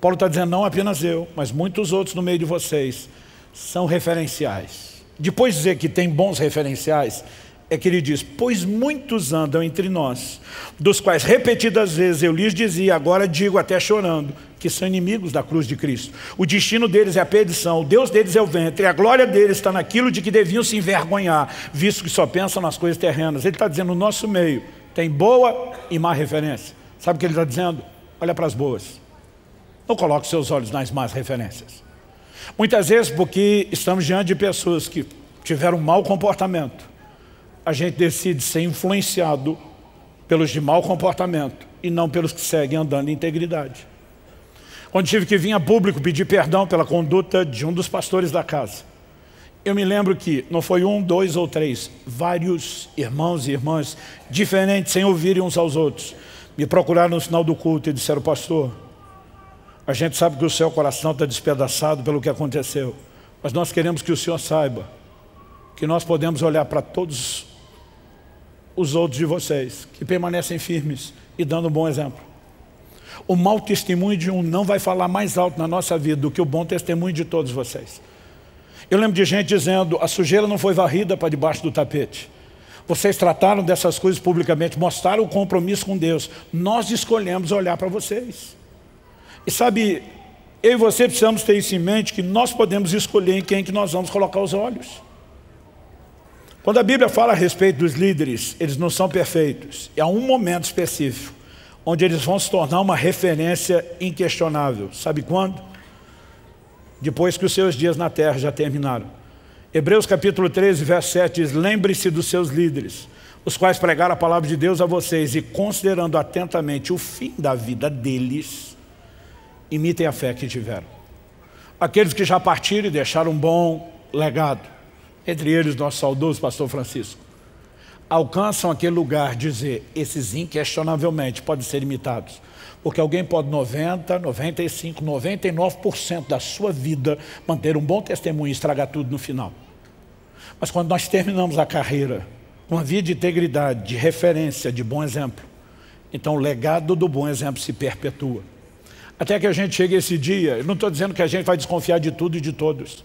[SPEAKER 1] Paulo está dizendo: não apenas eu, mas muitos outros no meio de vocês são referenciais. Depois de dizer que tem bons referenciais, é que ele diz: pois muitos andam entre nós, dos quais repetidas vezes eu lhes dizia, agora digo até chorando, que são inimigos da cruz de Cristo. O destino deles é a perdição, o Deus deles é o ventre, e a glória deles está naquilo de que deviam se envergonhar, visto que só pensam nas coisas terrenas. Ele está dizendo: no nosso meio tem boa e má referência. Sabe o que ele está dizendo? Olha para as boas. Não coloque seus olhos nas más referências. Muitas vezes, porque estamos diante de pessoas que tiveram um mau comportamento, a gente decide ser influenciado pelos de mau comportamento e não pelos que seguem andando em integridade. Quando tive que vir a público pedir perdão pela conduta de um dos pastores da casa, eu me lembro que não foi um, dois ou três, vários irmãos e irmãs diferentes, sem ouvirem uns aos outros, me procuraram no final do culto e disseram: pastor, a gente sabe que o seu coração está despedaçado pelo que aconteceu, mas nós queremos que o senhor saiba que nós podemos olhar para todos os outros de vocês que permanecem firmes e dando um bom exemplo. O mau testemunho de um não vai falar mais alto na nossa vida do que o bom testemunho de todos vocês. Eu lembro de gente dizendo: a sujeira não foi varrida para debaixo do tapete. Vocês trataram dessas coisas publicamente, mostraram o compromisso com Deus. Nós escolhemos olhar para vocês. E sabe, eu e você precisamos ter isso em mente, que nós podemos escolher em quem que nós vamos colocar os olhos. Quando a Bíblia fala a respeito dos líderes, eles não são perfeitos. E há um momento específico, onde eles vão se tornar uma referência inquestionável. Sabe quando? Depois que os seus dias na terra já terminaram. Hebreus capítulo 13, verso 7 diz: lembre-se dos seus líderes, os quais pregaram a palavra de Deus a vocês, e considerando atentamente o fim da vida deles, imitem a fé que tiveram. Aqueles que já partiram e deixaram um bom legado, entre eles nosso saudoso pastor Francisco, alcançam aquele lugar de dizer, esses inquestionavelmente podem ser imitados. Porque alguém pode 90, 95, 99% da sua vida manter um bom testemunho e estragar tudo no final. Mas quando nós terminamos a carreira com uma vida de integridade, de referência, de bom exemplo, então o legado do bom exemplo se perpetua. Até que a gente chegue esse dia, eu não estou dizendo que a gente vai desconfiar de tudo e de todos.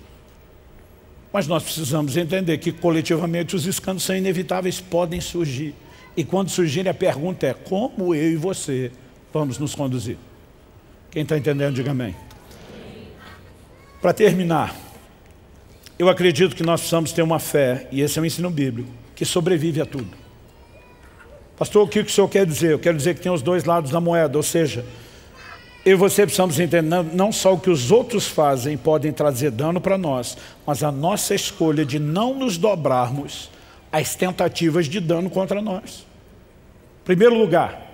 [SPEAKER 1] Mas nós precisamos entender que coletivamente os escândalos são inevitáveis, podem surgir. E quando surgirem a pergunta é, como eu e você vamos nos conduzir? Quem está entendendo, diga amém. Para terminar, eu acredito que nós precisamos ter uma fé, e esse é o ensino bíblico, que sobrevive a tudo. Pastor, o que o senhor quer dizer? Eu quero dizer que tem os dois lados da moeda, ou seja, eu e você precisamos entender não só o que os outros fazem podem trazer dano para nós, mas a nossa escolha de não nos dobrarmos às tentativas de dano contra nós. Em primeiro lugar,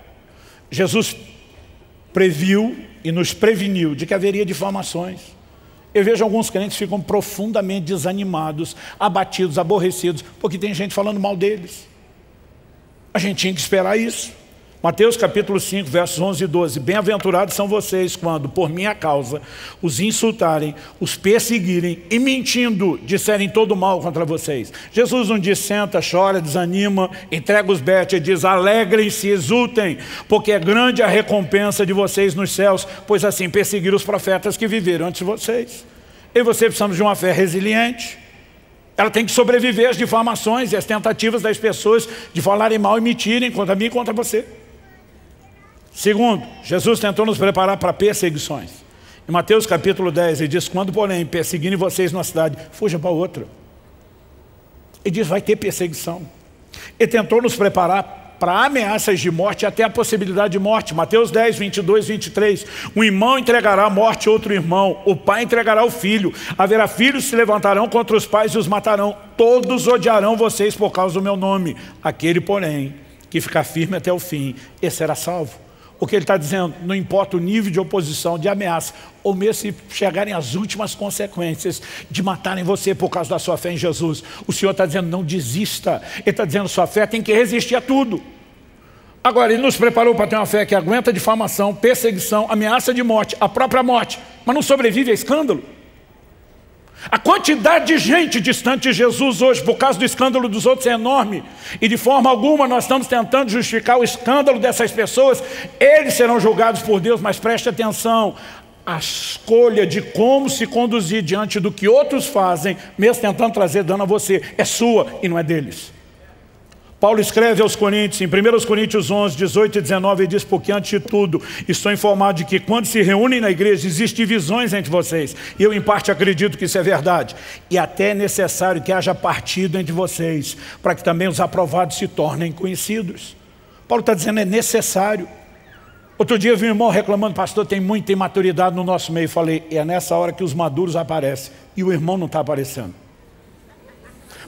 [SPEAKER 1] Jesus previu e nos preveniu de que haveria difamações. Eu vejo alguns crentes que ficam profundamente desanimados, abatidos, aborrecidos, porque tem gente falando mal deles. A gente tinha que esperar isso. Mateus capítulo 5, versos 11 e 12. Bem-aventurados são vocês quando, por minha causa, os insultarem, os perseguirem e mentindo, disserem todo mal contra vocês. Jesus não diz senta, chora, desanima, entrega os betes, ele diz alegrem-se, exultem, porque é grande a recompensa de vocês nos céus, pois assim perseguiram os profetas que viveram antes de vocês. Eu e você precisamos de uma fé resiliente. Ela tem que sobreviver às difamações e às tentativas das pessoas de falarem mal e mentirem contra mim e contra você. Segundo, Jesus tentou nos preparar para perseguições. Em Mateus capítulo 10, ele diz, quando porém perseguirem vocês numa cidade, fuja para outra. Ele diz, vai ter perseguição. Ele tentou nos preparar para ameaças de morte e até a possibilidade de morte. Mateus 10, 22, 23. Um irmão entregará à morte outro irmão, o pai entregará o filho. Haverá filhos que se levantarão contra os pais e os matarão. Todos odiarão vocês por causa do meu nome. Aquele, porém, que ficar firme até o fim, esse será salvo. O que ele está dizendo, não importa o nível de oposição, de ameaça, ou mesmo se chegarem às últimas consequências de matarem você por causa da sua fé em Jesus, o Senhor está dizendo, não desista. Ele está dizendo, sua fé tem que resistir a tudo. Agora, ele nos preparou para ter uma fé que aguenta difamação, perseguição, ameaça de morte, a própria morte, mas não sobrevive a escândalo. A quantidade de gente distante de Jesus hoje por causa do escândalo dos outros é enorme. E de forma alguma nós estamos tentando justificar o escândalo dessas pessoas. Eles serão julgados por Deus, mas preste atenção. A escolha de como se conduzir diante do que outros fazem, mesmo tentando trazer dano a você, é sua e não é deles. Paulo escreve aos Coríntios, em 1 Coríntios 11, 18 e 19, ele diz, porque antes de tudo, estou informado de que quando se reúnem na igreja, existem divisões entre vocês. E eu, em parte, acredito que isso é verdade. E até é necessário que haja partido entre vocês, para que também os aprovados se tornem conhecidos. Paulo está dizendo, é necessário. Outro dia eu vi um irmão reclamando, pastor, tem muita imaturidade no nosso meio. Eu falei, é nessa hora que os maduros aparecem. E o irmão não está aparecendo.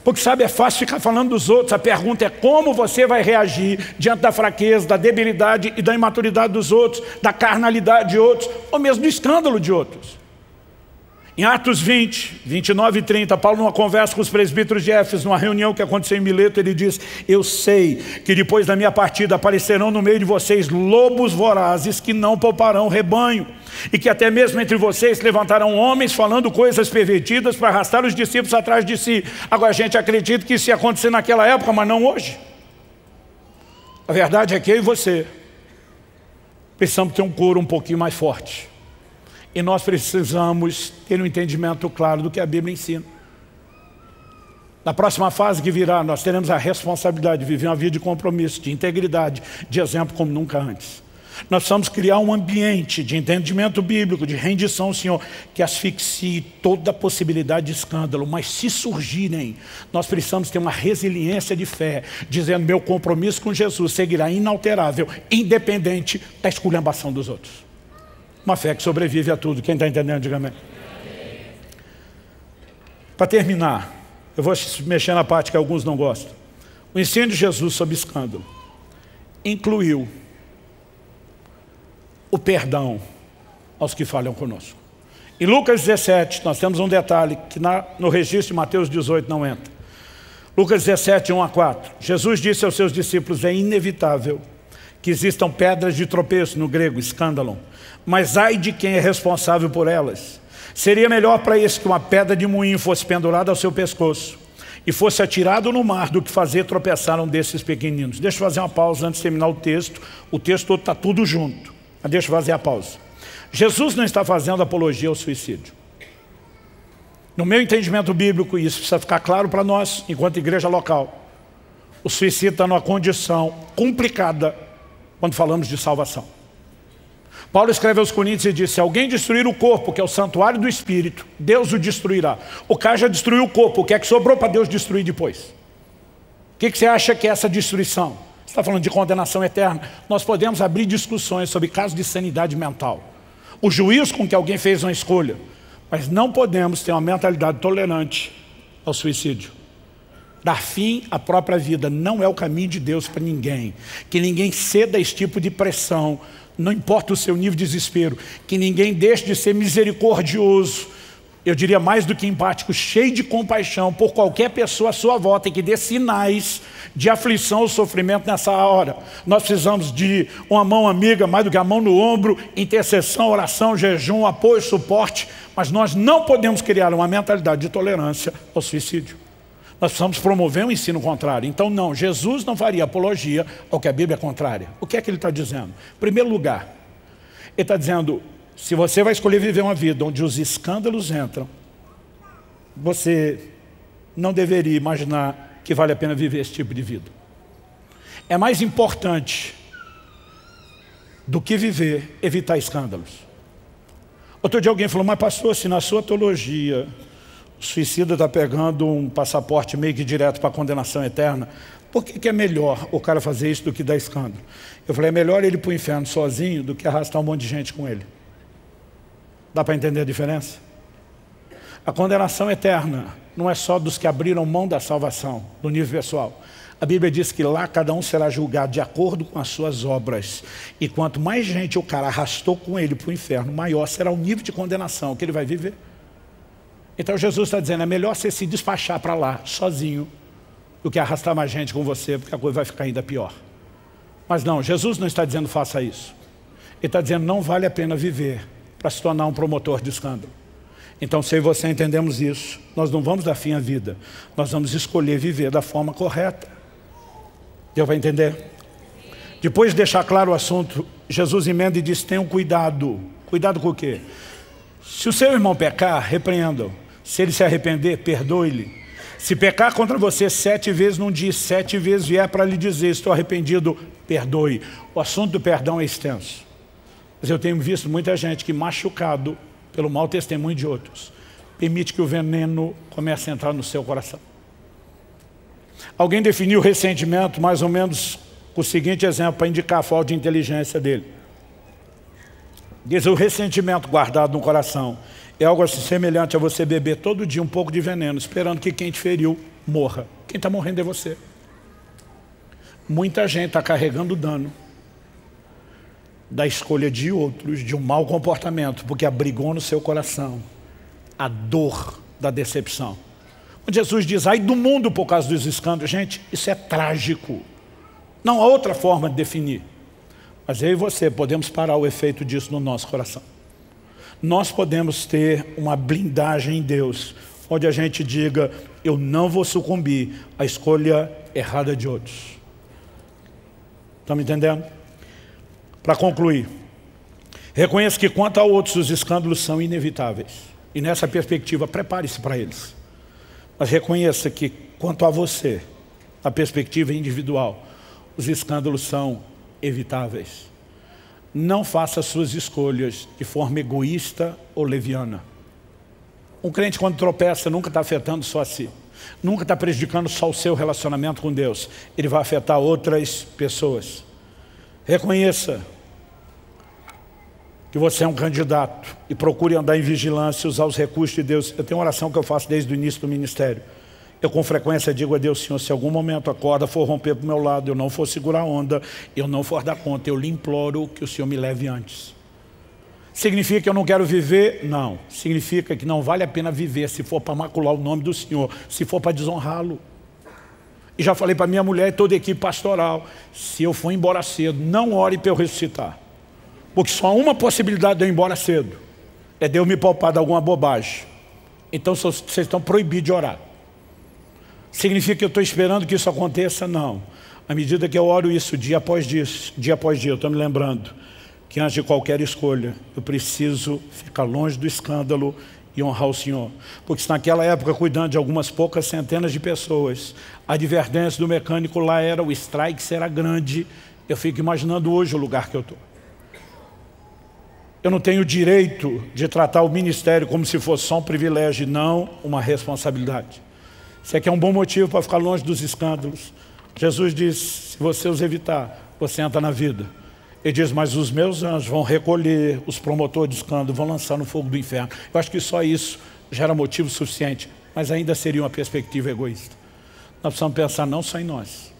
[SPEAKER 1] Porque sabe, é fácil ficar falando dos outros. A pergunta é como você vai reagir diante da fraqueza, da debilidade e da imaturidade dos outros, da carnalidade de outros, ou mesmo do escândalo de outros. Em Atos 20, 29 e 30, Paulo numa conversa com os presbíteros de Éfeso, numa reunião que aconteceu em Mileto, ele diz, eu sei que depois da minha partida aparecerão no meio de vocês lobos vorazes que não pouparão o rebanho, e que até mesmo entre vocês levantarão homens falando coisas pervertidas para arrastar os discípulos atrás de si. Agora a gente acredita que isso ia acontecer naquela época, mas não hoje. A verdade é que eu e você precisamos ter um coro um pouquinho mais forte. E nós precisamos ter um entendimento claro do que a Bíblia ensina. Na próxima fase que virá, nós teremos a responsabilidade de viver uma vida de compromisso, de integridade, de exemplo como nunca antes. Nós precisamos criar um ambiente de entendimento bíblico, de rendição ao Senhor, que asfixie toda a possibilidade de escândalo. Mas se surgirem, nós precisamos ter uma resiliência de fé, dizendo, meu compromisso com Jesus seguirá inalterável, independente da esculhambação dos outros. Uma fé que sobrevive a tudo. Quem está entendendo, diga amém. Para terminar, eu vou mexer na parte que alguns não gostam. O ensino de Jesus sobre escândalo incluiu o perdão aos que falham conosco. Em Lucas 17, nós temos um detalhe que no registro de Mateus 18 não entra. Lucas 17, 1 a 4. Jesus disse aos seus discípulos, é inevitável que existam pedras de tropeço, no grego, escândalo, mas ai de quem é responsável por elas. Seria melhor para esse que uma pedra de moinho fosse pendurada ao seu pescoço e fosse atirado no mar do que fazer tropeçar um desses pequeninos. Deixa eu fazer uma pausa antes de terminar o texto todo está tudo junto, mas deixa eu fazer a pausa. Jesus não está fazendo apologia ao suicídio. No meu entendimento bíblico, isso precisa ficar claro para nós, enquanto igreja local. O suicídio está numa condição complicada quando falamos de salvação. Paulo escreve aos Coríntios e diz, se alguém destruir o corpo, que é o santuário do Espírito, Deus o destruirá. O cara já destruiu o corpo, o que é que sobrou para Deus destruir depois? O que você acha que é essa destruição? Você está falando de condenação eterna? Nós podemos abrir discussões sobre casos de sanidade mental. O juízo com que alguém fez uma escolha. Mas não podemos ter uma mentalidade tolerante ao suicídio. Dar fim à própria vida não é o caminho de Deus para ninguém. Que ninguém ceda a esse tipo de pressão, não importa o seu nível de desespero. Que ninguém deixe de ser misericordioso, eu diria mais do que empático, cheio de compaixão por qualquer pessoa à sua volta e que dê sinais de aflição ou sofrimento nessa hora. Nós precisamos de uma mão amiga, mais do que a mão no ombro, intercessão, oração, jejum, apoio, suporte, mas nós não podemos criar uma mentalidade de tolerância ao suicídio. Nós precisamos promover um ensino contrário. Então não, Jesus não faria apologia ao que a Bíblia é contrária. O que é que ele está dizendo? Em primeiro lugar, ele está dizendo, se você vai escolher viver uma vida onde os escândalos entram, você não deveria imaginar que vale a pena viver esse tipo de vida. É mais importante do que viver, evitar escândalos. Outro dia alguém falou, mas pastor, se na sua teologia o suicida está pegando um passaporte meio que direto para a condenação eterna, por que é melhor o cara fazer isso do que dar escândalo? Eu falei, é melhor ele ir para o inferno sozinho do que arrastar um monte de gente com ele. Dá para entender a diferença? A condenação eterna não é só dos que abriram mão da salvação, do nível pessoal. A Bíblia diz que lá cada um será julgado de acordo com as suas obras. E quanto mais gente o cara arrastou com ele para o inferno, maior será o nível de condenação que ele vai viver. Então Jesus está dizendo, é melhor você se despachar para lá, sozinho, do que arrastar mais gente com você, porque a coisa vai ficar ainda pior. Mas não, Jesus não está dizendo faça isso. Ele está dizendo não vale a pena viver para se tornar um promotor de escândalo. Então, se eu e você entendemos isso, nós não vamos dar fim à vida. Nós vamos escolher viver da forma correta. Deu para entender? Depois de deixar claro o assunto, Jesus emenda e diz, tenham cuidado. Cuidado com o quê? Se o seu irmão pecar, repreenda-o. Se ele se arrepender, perdoe-lhe. Se pecar contra você 7 vezes num dia, 7 vezes vier para lhe dizer, estou arrependido, perdoe. O assunto do perdão é extenso. Mas eu tenho visto muita gente que, machucado pelo mau testemunho de outros, permite que o veneno comece a entrar no seu coração. Alguém definiu o ressentimento mais ou menos com o seguinte exemplo, para indicar a falta de inteligência dele. Diz, o ressentimento guardado no coração é algo assim semelhante a você beber todo dia um pouco de veneno, esperando que quem te feriu morra. Quem está morrendo é você. Muita gente está carregando dano da escolha de outros, de um mau comportamento, porque abrigou no seu coração a dor da decepção. Quando Jesus diz, ai do mundo por causa dos escândalos, gente, isso é trágico. Não há outra forma de definir. Mas eu e você podemos parar o efeito disso no nosso coração. Nós podemos ter uma blindagem em Deus, onde a gente diga, eu não vou sucumbir à escolha errada de outros. Estão me entendendo? Para concluir, reconheça que quanto a outros os escândalos são inevitáveis. E nessa perspectiva, prepare-se para eles. Mas reconheça que quanto a você, na perspectiva individual, os escândalos são evitáveis. Não faça suas escolhas de forma egoísta ou leviana. Um crente quando tropeça nunca está afetando só a si. Nunca está prejudicando só o seu relacionamento com Deus. Ele vai afetar outras pessoas. Reconheça que você é um candidato e procure andar em vigilância e usar os recursos de Deus. Eu tenho uma oração que eu faço desde o início do ministério. Eu com frequência digo a Deus, Senhor, se algum momento a corda for romper para o meu lado, eu não for segurar a onda, eu não for dar conta, eu lhe imploro que o Senhor me leve antes. Significa que eu não quero viver? Não. Significa que não vale a pena viver se for para macular o nome do Senhor, se for para desonrá-lo. E já falei para minha mulher e toda a equipe pastoral, se eu for embora cedo, não ore para eu ressuscitar. Porque só há uma possibilidade de eu ir embora cedo, é de eu me poupar de alguma bobagem. Então vocês estão proibidos de orar. Significa que eu estou esperando que isso aconteça? Não. À medida que eu oro isso, dia após dia, eu estou me lembrando que antes de qualquer escolha, eu preciso ficar longe do escândalo e honrar o Senhor. Porque se naquela época, cuidando de algumas poucas centenas de pessoas, a advertência do mecânico lá era o strike será grande, eu fico imaginando hoje o lugar que eu estou. Eu não tenho o direito de tratar o ministério como se fosse só um privilégio e não uma responsabilidade. Isso aqui é um bom motivo para ficar longe dos escândalos. Jesus diz, se você os evitar, você entra na vida. Ele diz, mas os meus anjos vão recolher os promotores de escândalo, vão lançar no fogo do inferno. Eu acho que só isso já era motivo suficiente, mas ainda seria uma perspectiva egoísta. Nós precisamos pensar não só em nós.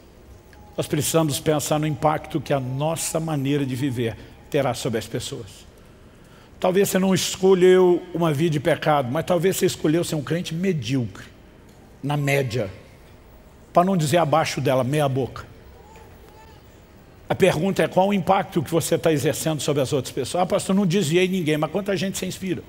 [SPEAKER 1] Nós precisamos pensar no impacto que a nossa maneira de viver terá sobre as pessoas. Talvez você não escolheu uma vida de pecado, mas talvez você escolheu ser um crente medíocre, na média, para não dizer abaixo dela, meia boca. A pergunta é qual o impacto que você está exercendo sobre as outras pessoas. Ah, pastor, não desviei ninguém, mas quanta gente se inspira?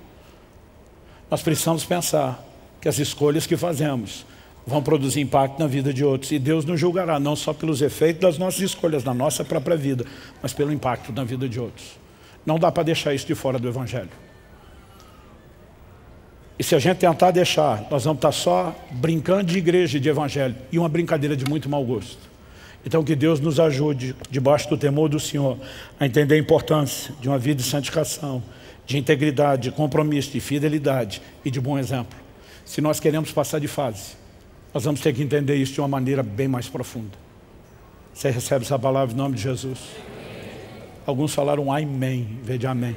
[SPEAKER 1] Nós precisamos pensar que as escolhas que fazemos vão produzir impacto na vida de outros. E Deus nos julgará, não só pelos efeitos das nossas escolhas, na nossa própria vida, mas pelo impacto na vida de outros. Não dá para deixar isso de fora do Evangelho. E se a gente tentar deixar, nós vamos estar só brincando de igreja e de Evangelho. E uma brincadeira de muito mau gosto. Então que Deus nos ajude, debaixo do temor do Senhor, a entender a importância de uma vida de santificação, de integridade, de compromisso, de fidelidade e de bom exemplo. Se nós queremos passar de fase, nós vamos ter que entender isso de uma maneira bem mais profunda. Você recebe essa palavra em nome de Jesus? Alguns falaram amém, em vez de amém.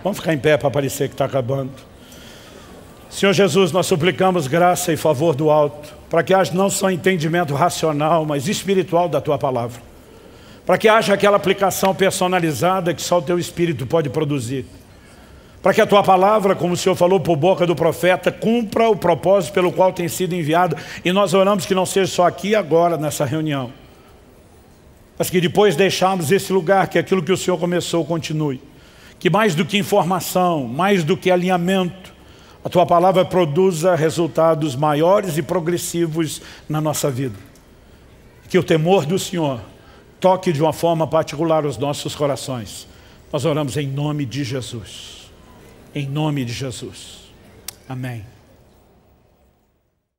[SPEAKER 1] Vamos ficar em pé para parecer que está acabando. Senhor Jesus, nós suplicamos graça e favor do alto, para que haja não só entendimento racional, mas espiritual da Tua palavra. Para que haja aquela aplicação personalizada que só o Teu Espírito pode produzir. Para que a Tua palavra, como o Senhor falou por boca do profeta, cumpra o propósito pelo qual tem sido enviada. E nós oramos que não seja só aqui e agora, nessa reunião. Mas que depois deixarmos esse lugar, que aquilo que o Senhor começou continue. Que mais do que informação, mais do que alinhamento, a Tua palavra produza resultados maiores e progressivos na nossa vida. Que o temor do Senhor toque de uma forma particular os nossos corações. Nós oramos em nome de Jesus. Em nome de Jesus. Amém.